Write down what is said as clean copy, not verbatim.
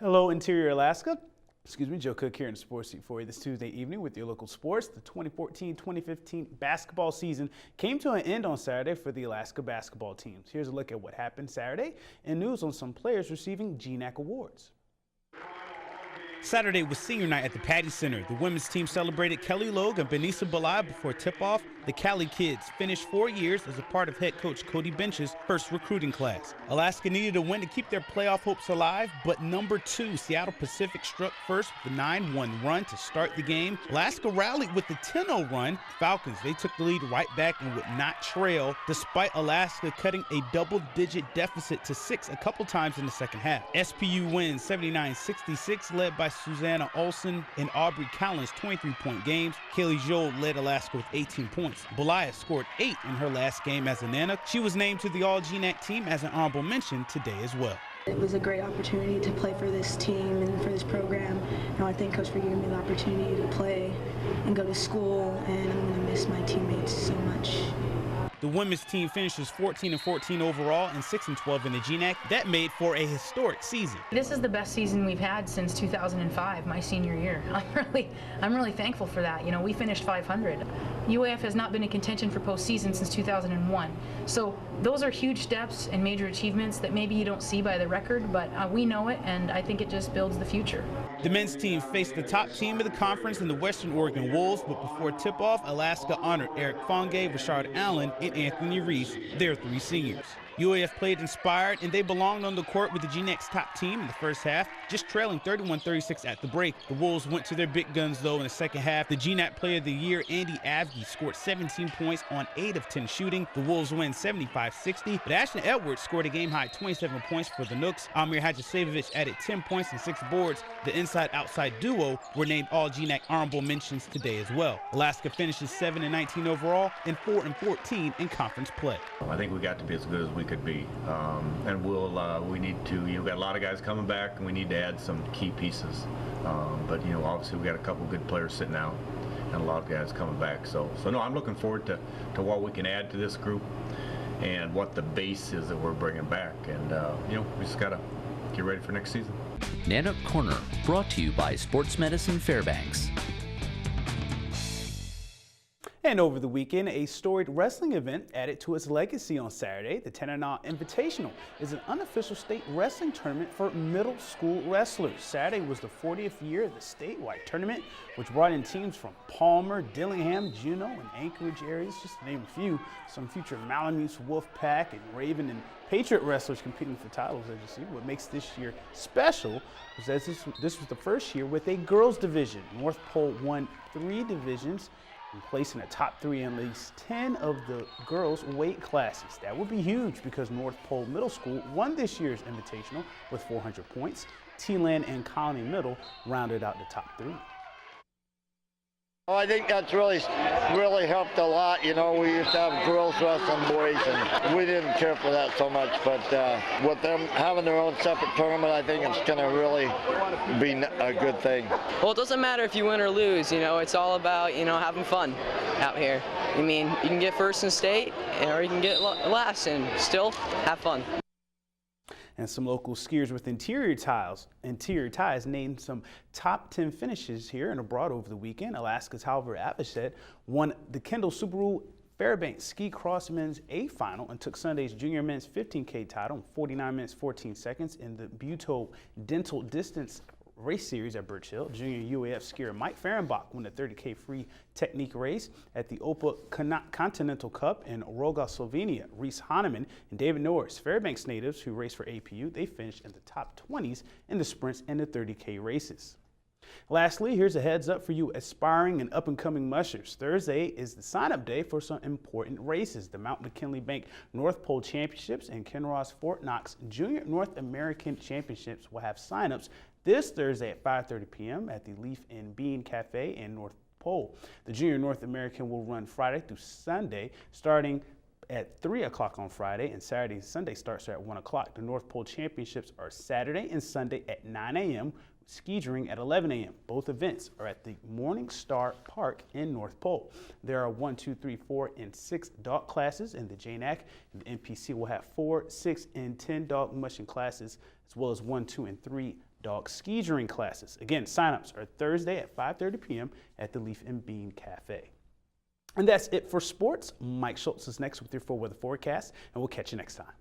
Hello, Interior Alaska. Excuse me, Joe Cook here in the Sports Seat for you this Tuesday evening with your local sports. The 2014-2015 basketball season came to an end on Saturday for the Alaska basketball teams. Here's a look at what happened Saturday and news on some players receiving GNAC awards. Saturday was senior night at the Patty Center. The women's team celebrated Kelly Logue and Benisa Belai before tip-off. The Cali kids finished 4 years as a part of head coach Cody Bench's first recruiting class. Alaska needed a win to keep their playoff hopes alive, but number 2, Seattle Pacific, struck first with a 9-1 run to start the game. Alaska rallied with the 10-0 run. Falcons, they took the lead right back and would not trail, despite Alaska cutting a double-digit deficit to 6 a couple times in the second half. SPU wins 79-66, led by Susanna Olsen and Aubrey Collins' 23-point games. Kaylee Joel led Alaska with 18 points. Belaya scored 8 in her last game as a Nana. She was named to the All-GNAC team as an honorable mention today as well. It was a great opportunity to play for this team and for this program. And I thank Coach for giving me the opportunity to play and go to school, and I'm going to miss my teammates so much. The women's team finishes 14-14 overall and 6-12 in the GNAC. That made for a historic season. This is the best season we've had since 2005, my senior year. I'm really thankful for that. You know, we finished 500. UAF has not been in contention for postseason since 2001. So those are huge steps and major achievements that maybe you don't see by the record, but we know it, and I think it just builds the future. The men's team faced the top team of the conference in the Western Oregon Wolves, but before tip-off, Alaska honored Eric Fonge, Rashard Allen, and Anthony Reese, their 3 seniors. UAF played inspired, and they belonged on the court with the GNAC's top team in the first half, just trailing 31-36 at the break. The Wolves went to their big guns, though, in the second half. The GNAC Player of the Year, Andy Avgi, scored 17 points on 8 of 10 shooting. The Wolves win 75-60, but Ashton Edwards scored a game-high 27 points for the Nooks. Amir Hadjisavage added 10 points and 6 boards. The inside-outside duo were named All-GNAC honorable mentions today as well. Alaska finishes 7-19 overall and 4-14 in conference play. I think we got to be as good as we could be, and we need to, we got a lot of guys coming back, and we need to add some key pieces, but obviously we got a couple good players sitting out and a lot of guys coming back, so no, I'm looking forward to what we can add to this group and what the base is that we're bringing back, and we just gotta get ready for next season. Nanook Corner, brought to you by Sports Medicine Fairbanks. And over the weekend, a storied wrestling event added to its legacy on Saturday. The Tanana Invitational is an unofficial state wrestling tournament for middle school wrestlers. Saturday was the 40th year of the statewide tournament, which brought in teams from Palmer, Dillingham, Juneau, and Anchorage areas, just to name a few. Some future Malamutes, Wolfpack, and Raven and Patriot wrestlers competing for titles, as you see. What makes this year special was that this was the first year with a girls division. North Pole won 3 divisions, and placing a top 3 in at least 10 of the girls' weight classes. That would be huge because North Pole Middle School won this year's invitational with 400 points. T-Land and Colony Middle rounded out the top 3. Well, I think that's really helped a lot. We used to have girls wrestling boys, and we didn't care for that so much. But with them having their own separate tournament, I think it's going to really be a good thing. Well, it doesn't matter if you win or lose. It's all about having fun out here. You can get first in state, or you can get last and still have fun. And some local skiers with interior ties named some top 10 finishes here and abroad over the weekend. Alaska's Halvard Avocet won the Kendall Subaru Fairbanks Ski Cross Men's A Final and took Sunday's Junior Men's 15K title in 49 minutes 14 seconds in the Buto Dental Distance Race Series at Birch Hill. Junior UAF skier Mike Fehrenbach won the 30K free technique race at the OPA Continental Cup in Roga, Slovenia. Reese Hahnemann and David Norris, Fairbanks natives who race for APU, they finished in the top 20s in the sprints and the 30K races. Lastly, here's a heads up for you aspiring and up-and-coming mushers. Thursday is the sign-up day for some important races. The Mount McKinley Bank North Pole Championships and Kinross Fort Knox Junior North American Championships will have sign-ups this Thursday at 5:30 p.m. at the Leaf and Bean Cafe in North Pole. The Junior North American will run Friday through Sunday, starting at 3 o'clock on Friday, and Saturday and Sunday starts at 1 o'clock. The North Pole Championships are Saturday and Sunday at 9 a.m., skiing at 11 a.m. Both events are at the Morning Star Park in North Pole. There are 1, 2, 3, 4, and 6 dog classes in the JNAC, and the NPC will have 4, 6, and 10 dog mushing classes, as well as 1, 2, and 3 dog ski-ring classes. Again, signups are Thursday at 5:30 p.m. at the Leaf and Bean Cafe. And that's it for sports. Mike Schultz is next with your full weather forecast, and we'll catch you next time.